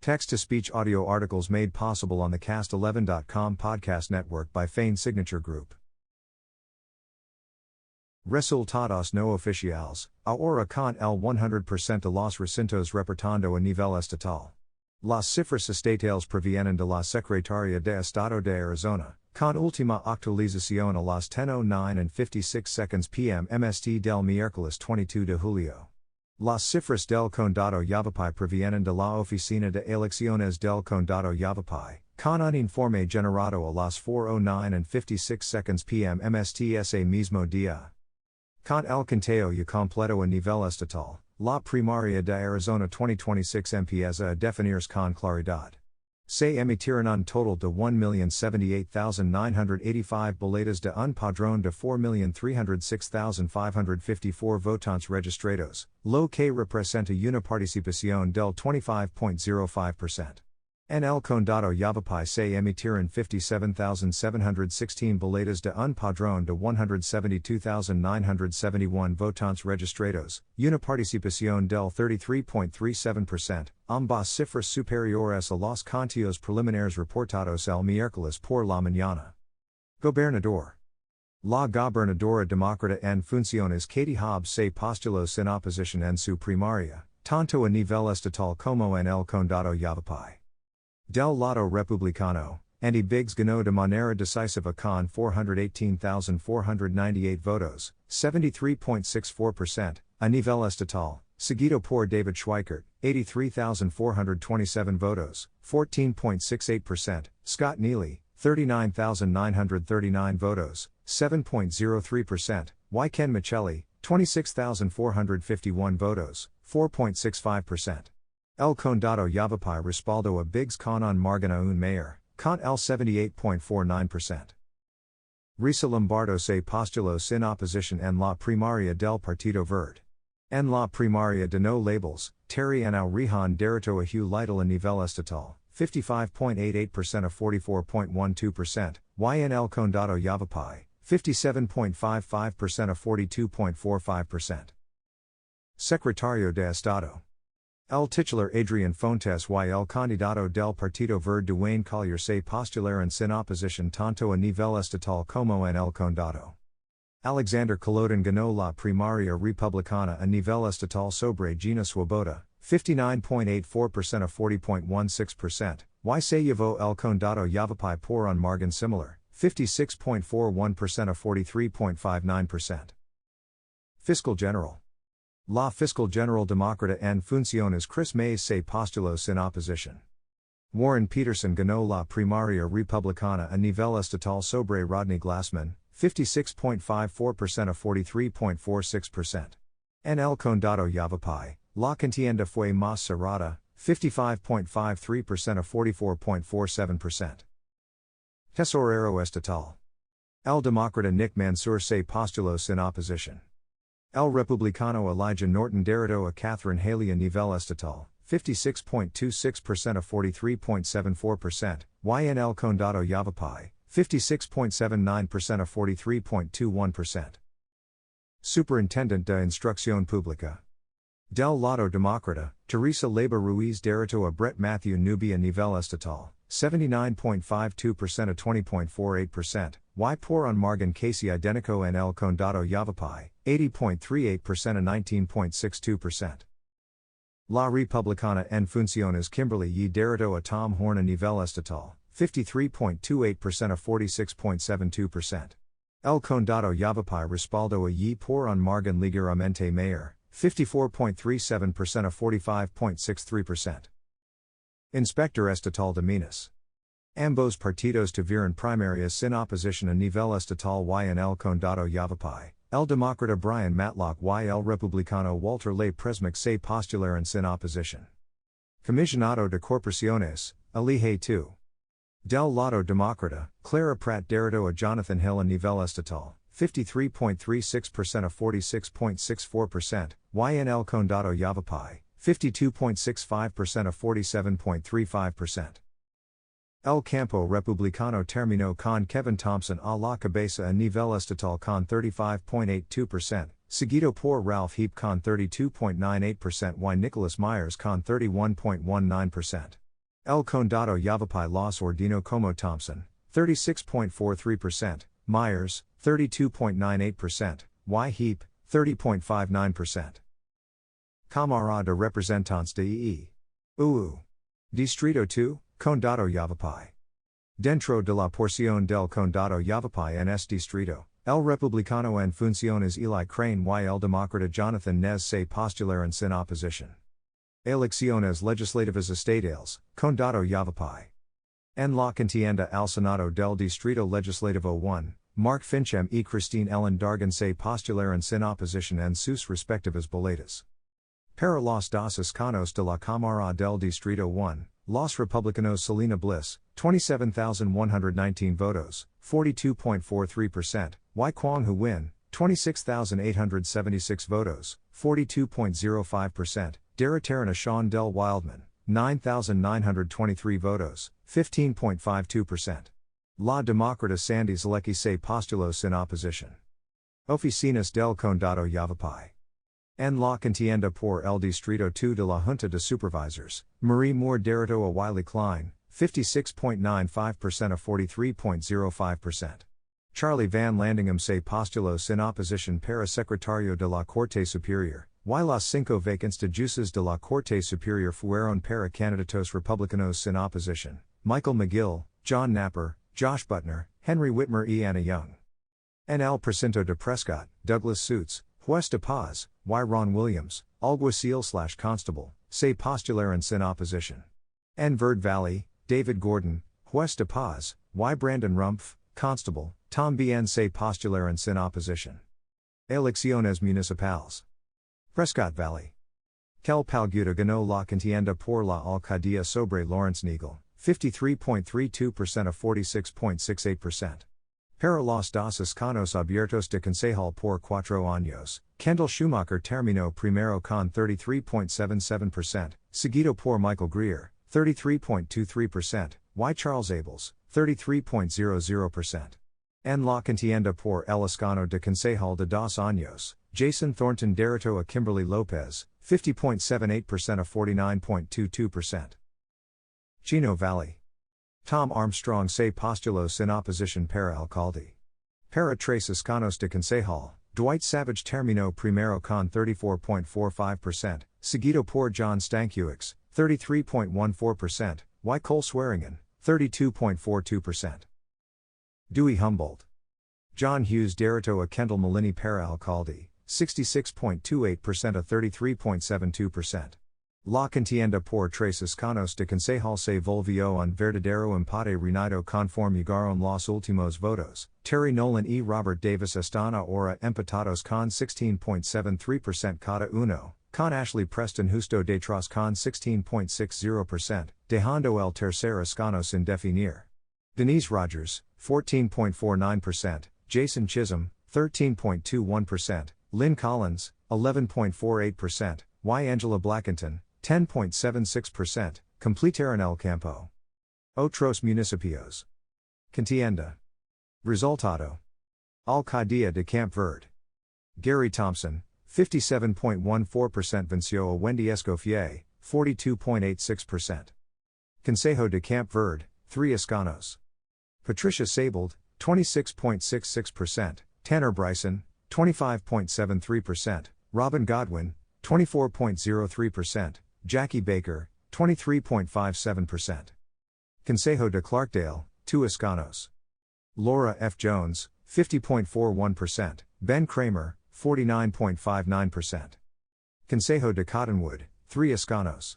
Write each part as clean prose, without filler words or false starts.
Text-to-speech audio articles made possible on the Cast11.com podcast network by Fein Signature Group. Resultados no oficiales, ahora con el 100% de los recintos reportando a nivel estatal. Las cifras estatales provienen de la Secretaría de Estado de Arizona, con última actualización a las 10:09:56 p.m. MST del miércoles 22 de julio. Las cifras del Condado Yavapai provienen de la Oficina de Elecciones del Condado Yavapai, con un informe generado a las 4:09:56 p.m. MST ese mismo día. Con el conteo y completo a nivel estatal, la Primaria de Arizona 2026 empieza a definirse con claridad. Se emitieron un total de 1,078,985 boletas de un padrón de 4,306,554 votantes registrados, lo que representa una participación del 25.05%. En el Condado Yavapai se emitieron 57,716 boletas de un padrón de 172,971 votantes registrados, una participación del 33.37%, ambas cifras superiores a los conteos preliminares reportados el miércoles por la mañana. Gobernador. La gobernadora demócrata en funciones Katie Hobbs se postuló sin oposición en su primaria, tanto a nivel estatal como en el Condado Yavapai. Del lado republicano, Andy Biggs ganó de manera decisiva con 418,498 votos, 73.64%, a nivel estatal, seguido por David Schweikert, 83,427 votos, 14.68%, Scott Neely, 39,939 votos, 7.03%, y Ken Michelli, 26,451 votos, 4.65%. El Condado Yavapai respaldo a Biggs con un margen a un mayor, con el 78.49%. Risa Lombardo se postuló sin oposición en la primaria del Partido Verde. En la primaria de no labels, Terry en el Rijon derrotó a Hugh Lytle a nivel estatal, 55.88% a 44.12%, y en el Condado Yavapai, 57.55% a 42.45%. Secretario de Estado. El titular Adrian Fontes y el candidato del Partido Verde Dwayne Collier se postularon sin oposición tanto a nivel estatal como en el condado. Alexander Culloden ganó la primaria republicana a nivel estatal sobre Gina Swoboda, 59.84% a 40.16%, y se llevó el Condado Yavapai por un margen similar, 56.41% a 43.59%. Fiscal General. La Fiscal General Demócrata en funciones Chris Mays se postuló sin oposición. Warren Peterson ganó la primaria republicana a nivel estatal sobre Rodney Glassman, 56.54% a 43.46%. En el Condado Yavapai, la contienda fue más cerrada, 55.53% a 44.47%. Tesorero Estatal. El Demócrata Nick Mansour se postuló sin oposición. El Republicano Elijah Norton derrotó a Catherine Haley a nivel estatal, 56.26% a 43.74%, y en el Condado Yavapai, 56.79% a 43.21%. Superintendent de Instrucción Pública. Del lado demócrata, Teresa Leyva Ruiz derrotó a Brett Matthew Newby a nivel estatal, 79.52% a 20.48%, y por un margen casi idéntico en el Condado Yavapai, 80.38% a 19.62%. La Republicana en funciones Kimberly Yee derrotó a Tom Horn a nivel estatal, 53.28% a 46.72%. El Condado Yavapai respaldo a Yee por un margen ligeramente mayor, 54.37% a 45.63%. Inspector Estatal de Minas. Ambos partidos tuvieron primarias sin oposición a nivel estatal y en el Condado Yavapai, el demócrata Brian Matlock y el republicano Walter Le Presmick se postularon sin oposición. Comisionado de Corporaciones, elige 2. Del lado demócrata, Clara Pratt derrotó a Jonathan Hill a nivel estatal, 53.36% a 46.64%, y en el Condado Yavapai, 52.65% a 47.35%. El Campo Republicano terminó con Kevin Thompson a la cabeza a nivel estatal con 35.82%, seguido por Ralph Heap con 32.98% y Nicholas Myers con 31.19%. El Condado Yavapai Los Ordino como Thompson, 36.43%, Myers, 32.98%, Y Heap, 30.59%. Cámara de Representantes de Distrito 2, Condado Yavapai. Dentro de la porción del Condado Yavapai en este distrito, el republicano en funciones Eli Crane y el demócrata Jonathan Nez se postularon sin oposición. Elecciones legislativas estatales, Condado Yavapai. En la contienda al Senado del Distrito Legislativo 1, Mark Finchem y Christine Ellen Dargan se postularon sin oposición en sus respectivas boletas. Para los dos escanos de la Cámara del Distrito 1, los republicanos Selena Bliss, 27,119 votos, 42.43%, Y Kwang Hu Win, 26,876 votos, 42.05%, Daratarana Sean Del Wildman, 9,923 votos, 15.52%. La Demócrata Sandy Zalecki se postuló sin oposición. Oficinas del Condado Yavapai. En la contienda por el Distrito 2 de la Junta de Supervisors, Marie Moore derrotó a Wiley Klein, 56.95% a 43.05%. Charlie Van Landingham se postuló sin oposición para Secretario de la Corte Superior, y las 5 vacantes de jueces de la Corte Superior fueron para candidatos republicanos sin oposición, Michael McGill, John Napper, Josh Butner, Henry Whitmer y Anna Young. En el precinto de Prescott, Douglas Suits, Juez de Paz, y Ron Williams, alguacil/constable, se postularon sin oposición. En Verde Valley, David Gordon, Juez de Paz, y Brandon Rumpf, constable, también se postularon sin oposición. Elecciones municipales. Prescott Valley. Kel Palguta ganó la contienda por la alcaldía sobre Lawrence Neagle, 53.32% a 46.68%. Para los dos escanos abiertos de concejal por 4 años, Kendall Schumacher terminó primero con 33.77%, seguido por Michael Greer, 33.23%, y Charles Abels, 33.00%. En la contienda por el escano de concejal de 2 años, Jason Thornton derrotó a Kimberly Lopez, 50.78% a 49.22%. Chino Valley. Tom Armstrong se postuló sin oposición para alcalde. Para 3 escanos de concejal, Dwight Savage terminó primero con 34.45%, seguido por John Stankiewicz, 33.14%, y Cole Swearingen, 32.42%. Dewey Humboldt. John Hughes derrotó a Kendall Malini para alcalde, 66.28% a 33.72%. La contienda por 3 escanos de concejal se volvió un verdadero empate reñido conforme llegaron los últimos votos. Terry Nolan y Robert Davis están ahora empatados con 16.73% cada uno, con Ashley Preston justo detrás con 16.60%, dejando el tercer escano sin definir. Denise Rogers, 14.49%, Jason Chisholm, 13.21%, Lynn Collins, 11.48%, y Angela Blackington, 10.76%, completaron el campo. Otros municipios. Contienda. Resultado. Alcaldía de Camp Verde. Gary Thompson, 57.14% venció a Wendy Escoffier, 42.86%. Consejo de Camp Verde, 3 escanos. Patricia Sabald, 26.66%, Tanner Bryson, 25.73%, Robin Godwin, 24.03%, Jackie Baker, 23.57%. Consejo de Clarkdale, 2 escanos. Laura F. Jones, 50.41%, Ben Kramer, 49.59%. Consejo de Cottonwood, 3 escanos.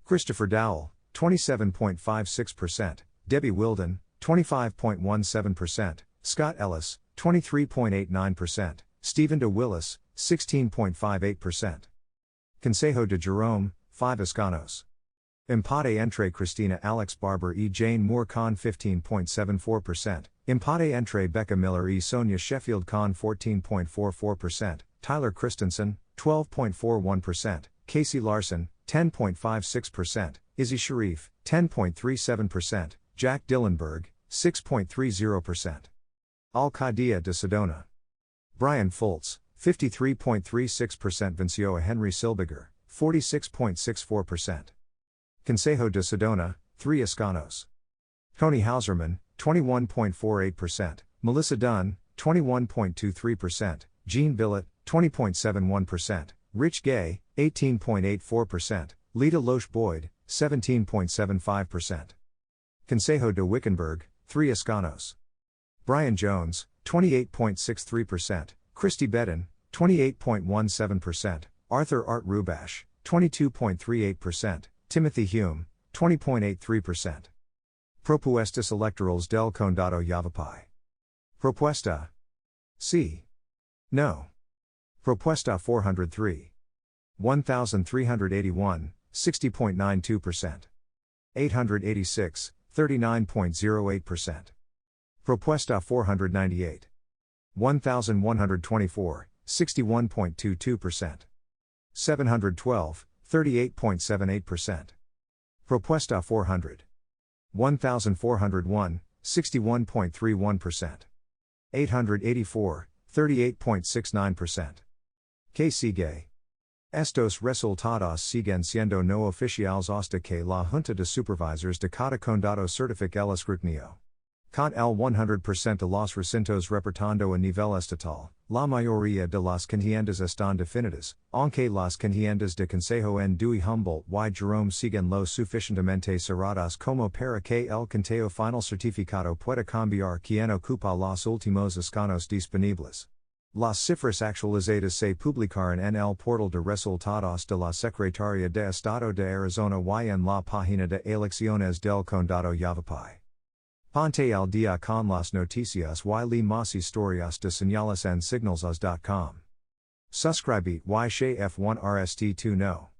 Christopher Dowell, 27.56%, Debbie Wilden, 25.17%, Scott Ellis, 23.89%, Stephen De Willis, 16.58%. Consejo de Jerome, 5 escanos. Empate entre Christina Alex Barber y Jane Moore con 15.74%, empate entre Becca Miller y Sonia Sheffield con 14.44%, Tyler Christensen, 12.41%, Casey Larson, 10.56%, Izzy Sharif, 10.37%, Jack Dillenberg, 6.30%. Alcaldía de Sedona. Brian Fultz, 53.36% venció a Henry Silbiger, 46.64%. Consejo de Sedona, 3 escanos. Tony Hauserman, 21.48%, Melissa Dunn, 21.23%, Jean Billet, 20.71%, Rich Gay, 18.84%, Lita Loesch Boyd, 17.75%. Consejo de Wickenburg, 3 escanos. Brian Jones, 28.63%, Christy Bedin, 28.17%, Arthur Art Rubash, 22.38%, Timothy Hume, 20.83%. Propuestas electorales del Condado Yavapai. Propuesta. Sí. No. Propuesta 403. 1,381, 60.92%. 886, 39.08%. Propuesta 498. 1,124, 61.22%. 712, 38.78%. Propuesta 400. 1,401, 61.31%. 884, 38.69%. Que sigue. Estos resultados siguen siendo no oficiales hasta que la Junta de Supervisors de cada condado certifique el escrutinio. Con el 100% de los recintos reportando a nivel estatal, la mayoría de las contiendas están definidas, aunque las contiendas de Consejo en Dewey Humboldt y Jerome siguen lo suficientemente cerradas como para que el conteo final certificado pueda cambiar quien ocupa los últimos escanos disponibles. Las cifras actualizadas se publicaron en el portal de resultados de la Secretaría de Estado de Arizona y en la página de Elecciones del Condado Yavapai. Ponte al día con las noticias y más historias de señales en signalsas.com. Suscribite y chef1rst2 no.